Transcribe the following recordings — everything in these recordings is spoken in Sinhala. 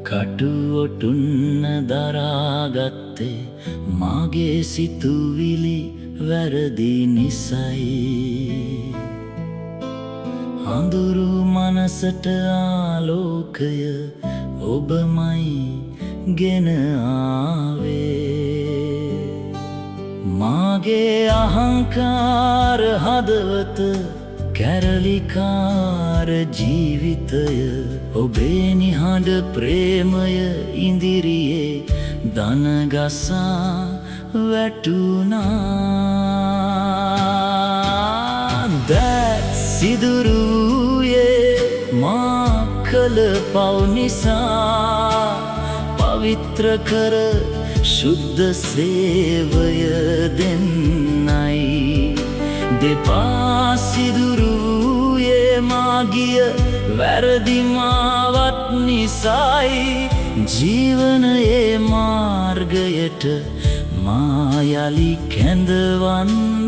කටුඔටුන්න දරාගත්තේ මාගේ සිතුවිලි වැරදි නිසයි. හඳුරු මනසට ආලෝකය ඔබමයි ගෙන ආවේ. මාගේ අහංකාර හදවත කැරලිකාර ජීවිතය ඔබේ නිහඬ ප්‍රේමය ඉදිරියේ දනගසා වැටුණා. දැත් සිදුරුයේ මා කළ පව් නිසා පවිත්‍ර කර ශුද්ධ සේවය දෙන්නයි. දෙපා සිදුරුයේ මාගිය වැරදිමාවත් නිසයි. ජීවනයේ මාර්ගයට මා යලි කැඳවන්නයි.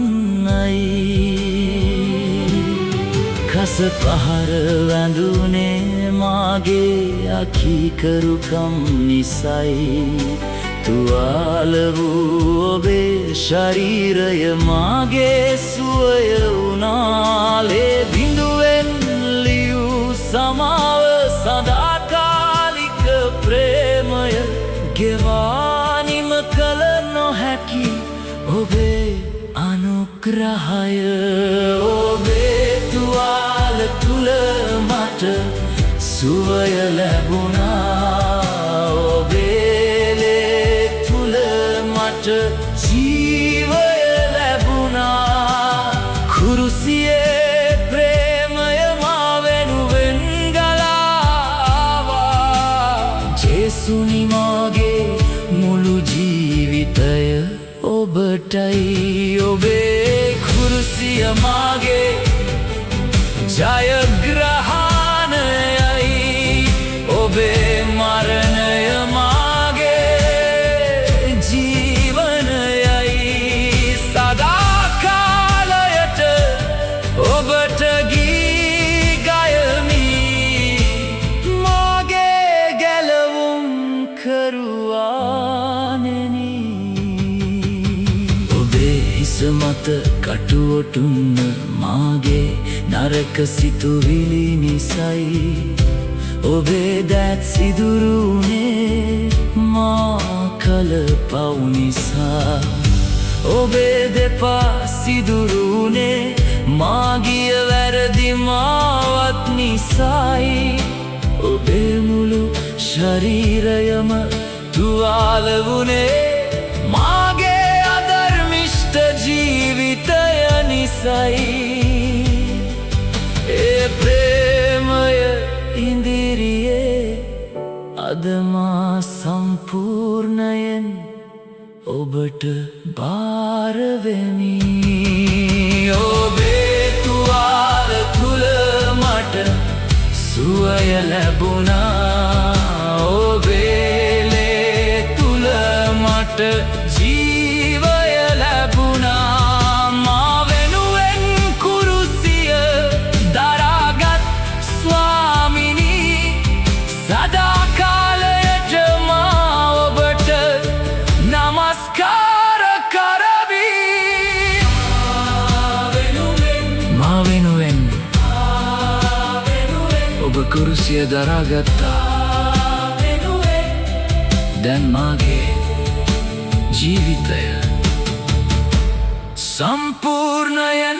කස පහර වැඳුනේ මාගේ අකීකරුකම් නිසයි. තුවාල වූ ඔබේ ශරීරය මාගේ සුවය වුණාලේ. බිඳුවෙන් ලියූ සමාව සදාකාලික ප්‍රේමය ගෙවානිම කළ නොහැකි ඔබේ අනුග්‍රහය. ඔබේ තුවාල තුල මට සුවය ලැබුණා. ජීවය ලැබුණා. කුරුසියේ ප්‍රේමය මා වෙනුවෙන් ගලාවා. ජේසුනි මාගේ මුළු ජීවිතය ඔබටයි. ඔබේ කුරුසිය මාගේ ජයග්‍රහණයයි. ඔබේ මරණය මත කටුඔටුන්න මාගේ නරක සිතුවිලි නිසයි. ඔබේ දැත් සිදුරුනේ මා කළ පව් නිසා. ඔබේ දෙපා සිදුරුනේ මාගිය වැරදිමාවත් නිසයි. ඔබේ මුළු ශරීරයම තුවාල වුනේ මාගේ ජීවිතය නිසයි. ඒ ප්‍රේමය ඉදිරියේ අද මා සම්පූර්ණයෙන් ඔබට භාර වෙමි. ඔබේ තුවාල තුල මට සුවය ලැබුණා. ඔබේ ලේ තුල මට කුරුසිය දරාගත්තා. දැන් මාගේ ජීවිතය සම්පූර්ණයෙන්